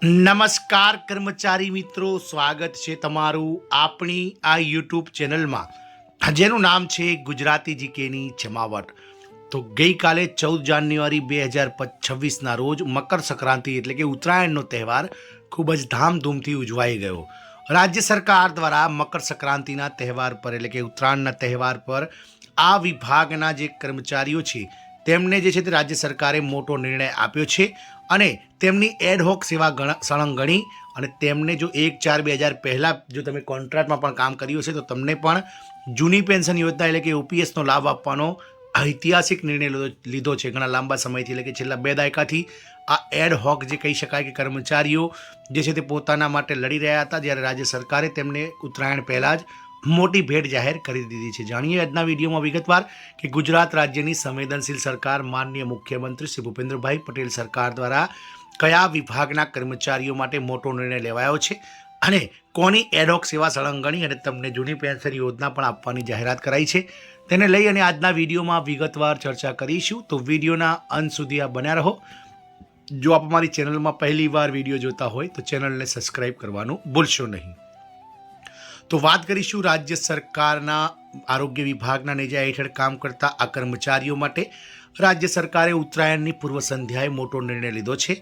નમસ્કાર કર્મચારી મિત્રો, સ્વાગત છે તમારું આપણી આ યુટ્યુબ ચેનલમાં, જેનું નામ છે ગુજરાતી જીકેની જમાવટ. તો ગઈકાલે 14 જાન્યુઆરી 2026ના રોજ મકર સંક્રાંતિ એટલે કે ઉત્તરાયણનો તહેવાર ખૂબ જ ધામધૂમથી ઉજવાઈ ગયો. રાજ્ય સરકાર દ્વારા મકર સંક્રાંતિના તહેવાર પર એટલે કે ઉત્તરાયણના તહેવાર પર આ વિભાગના જે કર્મચારીઓ છે તેમને જે છે તે રાજ્ય સરકારે મોટો નિર્ણય આપ્યો છે અને તેમની એડહોક સેવા સળંગણી અને તેમને જો 1/4/2000 પહેલાં જો તમે કોન્ટ્રાક્ટમાં પણ કામ કર્યું હશે તો તમને પણ જૂની પેન્શન યોજના એટલે કે ઓપીએસનો લાભ આપવાનો ઐતિહાસિક નિર્ણય લીધો છે. ઘણા લાંબા સમયથી એટલે કે છેલ્લા 2 દાયકાથી આ એડહોક જે કહી શકાય કે કર્મચારીઓ જે છે તે પોતાના માટે લડી રહ્યા હતા, જ્યારે રાજ્ય સરકારે તેમને ઉત્તરાયણ પહેલાં જ મોટી ભેટ જાહેર કરી દીધી છે. જાણીએ આજના વિડીયોમાં વિગતવાર કે ગુજરાત રાજ્યની સંવેદનશીલ સરકાર માનનીય મુખ્યમંત્રી શ્રી ભૂપેન્દ્રભાઈ પટેલ સરકાર દ્વારા કયા વિભાગના કર્મચારીઓ માટે મોટો નિર્ણય લેવાયો છે અને કોની એડહોક સેવા સળંગણી અને તમને જૂની પેન્શન યોજના પણ આપવાની જાહેરાત કરાઈ છે, તેને લઈ અને આજના વિડીયોમાં વિગતવાર ચર્ચા કરીશું. તો વિડીયોના અંત સુધી આ બન્યા રહો. જો આપ અમારી ચેનલમાં પહેલી વાર વિડીયો જોતા હોય તો ચેનલને સબસ્ક્રાઈબ કરવાનું ભૂલશો નહીં. તો વાત કરીશું રાજ્ય સરકારના આરોગ્ય વિભાગના નેજા હેઠળ કામ કરતા આ કર્મચારીઓ માટે રાજ્ય સરકારે ઉત્તરાયણની પૂર્વ સંધ્યાએ મોટો નિર્ણય લીધો છે.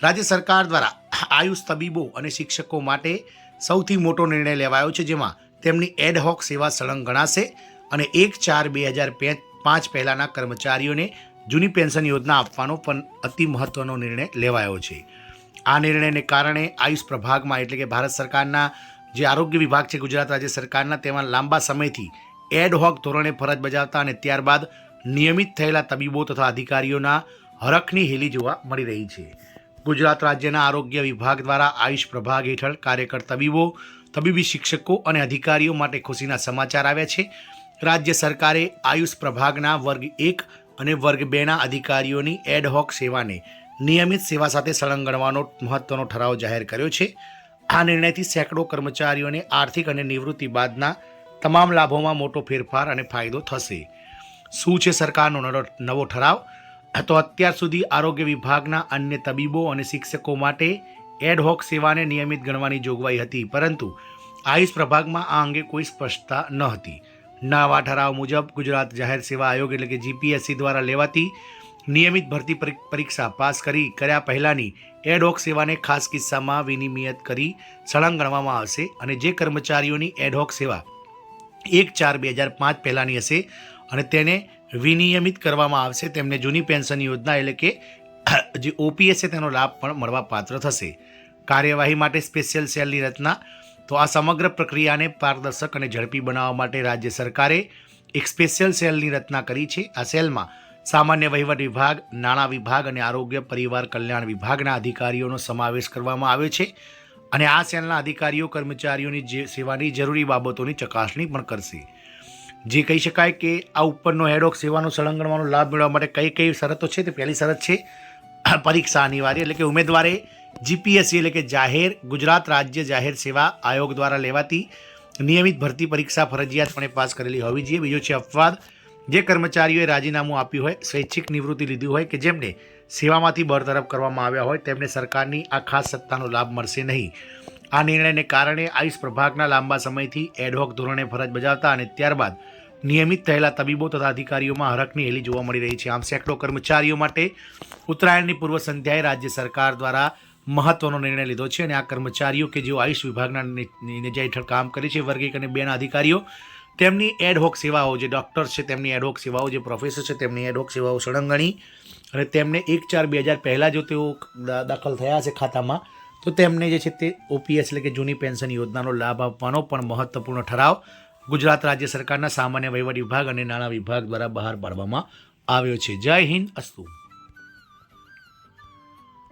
રાજ્ય સરકાર દ્વારા આયુષ તબીબો અને શિક્ષકો માટે સૌથી મોટો નિર્ણય લેવાયો છે, જેમાં તેમની એડહોક સેવા સળંગ ગણાશે અને 1/4/2005 પહેલાંના કર્મચારીઓને જૂની પેન્શન યોજના આપવાનો પણ અતિ મહત્વનો નિર્ણય લેવાયો છે. આ નિર્ણયને કારણે આયુષ પ્રભાગમાં એટલે કે ભારત સરકારના જે આરોગ્ય વિભાગ છે ગુજરાત રાજ્ય સરકારના, તેમાં લાંબા સમયથી એડહોક ધોરણે ફરજ બજાવતા અને ત્યારબાદ નિયમિત થયેલા તબીબો તથા અધિકારીઓના હરખની હેલી જોવા મળી રહી છે. ગુજરાત રાજ્યના આરોગ્ય વિભાગ દ્વારા આયુષ પ્રભાગ હેઠળ કાર્યકર તબીબો, તબીબી શિક્ષકો અને અધિકારીઓ માટે ખુશીના સમાચાર આવ્યા છે. રાજ્ય સરકારે આયુષ પ્રભાગના વર્ગ 1 અને વર્ગ 2ના અધિકારીઓની એડહોક સેવાને નિયમિત સેવા સાથે સળંગણવાનો મહત્વનો ઠરાવ જાહેર કર્યો છે. આ નિર્ણયથી સેંકડો કર્મચારીઓને આર્થિક અને નિવૃત્તિ બાદના તમામ લાભોમાં મોટો ફેરફાર અને ફાયદો થશે. શું છે સરકારનો નવો ઠરાવ? તો અત્યાર સુધી આરોગ્ય વિભાગના અન્ય તબીબો અને શિક્ષકો માટે એડહોક સેવાને નિયમિત ગણવાની જોગવાઈ હતી, પરંતુ આયુષ પ્રભાગમાં આ અંગે કોઈ સ્પષ્ટતા ન હતી. નવા ઠરાવ મુજબ ગુજરાત જાહેર સેવા આયોગ એટલે કે જીપીએસસી દ્વારા લેવાતી નિયમિત ભરતી પરીક્ષા પાસ કર્યા પહેલાંની એડહોક સેવાને ખાસ કિસ્સામાં વિનિમયત કરી સળંગ ગણવામાં આવશે અને જે કર્મચારીઓની એડહોક સેવા 1/4/2005 પહેલાંની હશે અને તેને વિનિયમિત કરવામાં આવશે તેમને જૂની પેન્શન યોજના એટલે કે જે ઓપીએસ છે તેનો લાભ પણ મળવા પાત્ર થશે. કાર્યવાહી માટે સ્પેશિયલ સેલની રચના. તો આ સમગ્ર પ્રક્રિયાને પારદર્શક અને ઝડપી બનાવવા માટે રાજ્ય સરકારે એક સ્પેશિયલ સેલની રચના કરી છે. આ સેલમાં સામાન્ય વહીવટ વિભાગ, નાણાં વિભાગ અને આરોગ્ય પરિવાર કલ્યાણ વિભાગના અધિકારીઓનો સમાવેશ કરવામાં આવ્યો છે અને આ સેલના અધિકારીઓ કર્મચારીઓની સેવાની જરૂરી બાબતોની ચકાસણી પણ કરશે. જે કહી શકાય કે આ ઉપરનો એડહોક સેવાનો સળંગણવાનો લાભ મેળવવા માટે કઈ કઈ શરતો છે? તે પહેલી શરત છે પરીક્ષા અનિવાર્ય, એટલે કે ઉમેદવારે જીપીએસસી એટલે કે ગુજરાત રાજ્ય જાહેર સેવા આયોગ દ્વારા લેવાતી નિયમિત ભરતી પરીક્ષા ફરજિયાતપણે પાસ કરેલી હોવી જોઈએ. બીજો છે અપવાદ. જે કર્મચારીઓએ રાજીનામું આપ્યું હોય, સ્વૈચ્છિક નિવૃત્તિ લીધી હોય કે જેમને સેવામાંથી બરતરફ કરવામાં આવ્યા હોય તેમને સરકારની આ ખાસ સત્તાનો લાભ મળશે નહીં. આ નિર્ણયને કારણે આયુષ પ્રભાગના લાંબા સમયથી એડહોક ધોરણે ફરજ બજાવતા અને ત્યારબાદ નિયમિત થયેલા તબીબો તથા અધિકારીઓમાં હરખની હેલી જોવા મળી રહી છે. આમ સેંકડો કર્મચારીઓ માટે ઉત્તરાયણની પૂર્વ સંધ્યાએ રાજ્ય સરકાર દ્વારા મહત્વનો નિર્ણય લીધો છે અને આ કર્મચારીઓ કે જેઓ આયુષ વિભાગના નેજા હેઠળ કામ કરે છે, વર્ગ 1 અને 2ના અધિકારીઓ, તેમની એડહોક સેવાઓ, જે ડૉક્ટર છે તેમની એડહોક સેવાઓ, જે પ્રોફેસર છે તેમની એડહોક સેવાઓ સળંગણી અને તેમને 1/4/2000 પહેલાં જો તેઓ દાખલ થયા છે ખાતામાં તો તેમને જે છે તે ઓપીએસ એટલે કે જૂની પેન્શન યોજનાનો લાભ આપવાનો પણ મહત્વપૂર્ણ ઠરાવ ગુજરાત રાજ્ય સરકારના સામાન્ય વહીવટ વિભાગ અને નાણાં વિભાગ દ્વારા બહાર પાડવામાં આવ્યો છે. જય હિન્દ, અસ્તુ.